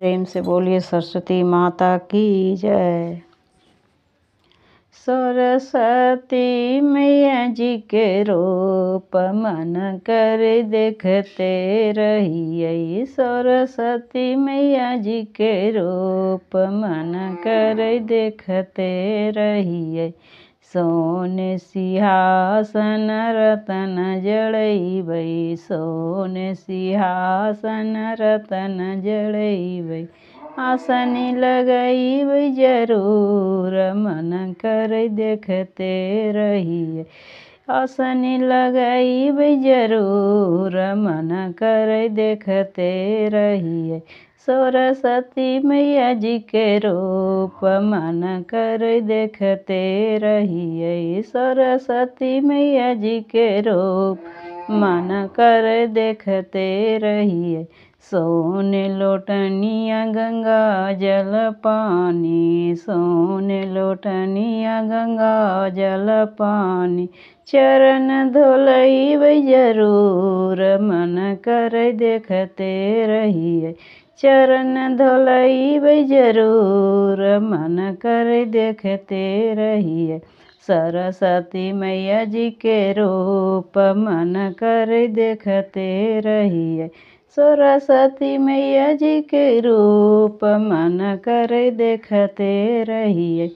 प्रेम से बोलिए सरस्वती माता की जय। सरस्वती मैया जी के रूप मन कर देखते रहिए। सरस्वती मैया जी के रूप मन कर देखते रहिए। सोने सिंहासन रतन जड़ैबै, सोने सिंहासन रतन जड़ैबै। आसनी लगैबै जरूर मन कर देखते रहिए। आसनी लगैबै जरूर मन कर देखते रहिए। सरस्वती मैया जी के रूप मन कर देखते रहिए। सरस्वती मैया जी के रूप मन कर देखते रहिए। सोने लोटनिया गंगा जल पानी, सोने लोटनिया गंगा जल पानी। चरण धोलैबै जरूर मन कर देखते रहिए। चरण धोलैबै जरूर मन कर देखते रहिए। सरस्वती मैया जी के रूप मन कर देखते रहिए। सरस्वती मैया जी के रूप मन कर देखते रहिए।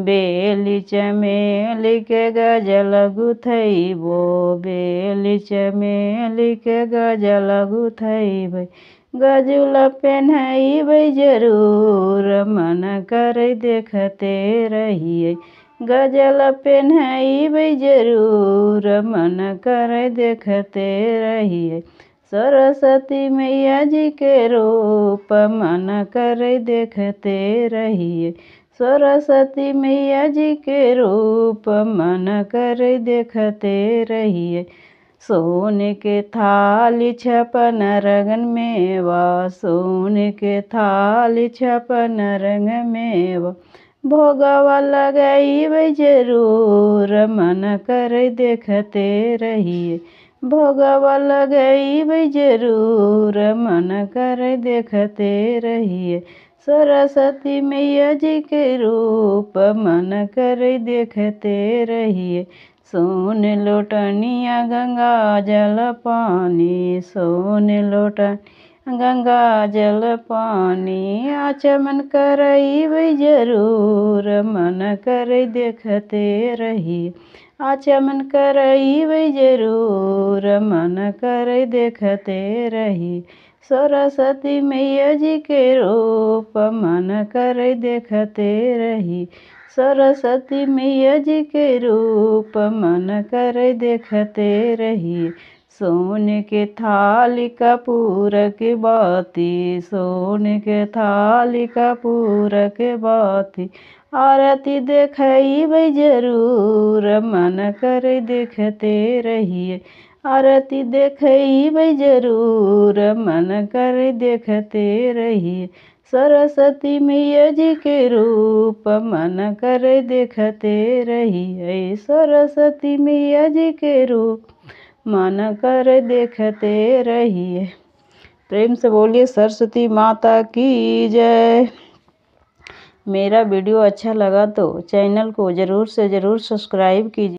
बेली चमेली के गजल गुथैबो, बेली चमेली के गजल गुथैबै। गजुल पेन्हैबै जरूर मन कर देखते रहिए। गजल पेन्हैबै जरूर मन कर देखते रहिए। सरस्वती मैया जी के रूप मन कर देखते रहिए। सरस्वती मैया जी के रूप मन कर देखते रहिए। सोने के थाली छपन रंगन मेवा, सोने के थाली छपन रंग मेवा। भोगवा लगैबै जरूर मन कर देखते रहिए। भोगवा लगैबै जरूर मन कर देखते रहिए। सरस्वती मैया जी के रूप मन कर देखते रहिए। सोने लोटनिया गंगा जल पानी, सोने लोटनिया गंगा जल पानी। आचमन करैबै जरूर मन कर देखते रहिए। आचमन करैबै जरूर मन कर देखते रहिए। सरस्वती मैया जी के रूप मन कर देखते रहिए। सरस्वती मैया जी के रूप मन कर देखते रहिए। सोने के थाली कपूर के बाती, सोने के थाली कपूर के बाती। आरती देखैबै जरूर मन कर देखते रहिए। आरती देखैबै जरूर मन कर देखते रहिए। सरस्वती मैया जी के रूप मन कर देखते रहिए। सरस्वती मैया जी के रूप मन कर देखते रहिए। प्रेम से बोलिए सरस्वती माता की जय। मेरा वीडियो अच्छा लगा तो चैनल को ज़रूर से ज़रूर सब्सक्राइब कीजिए।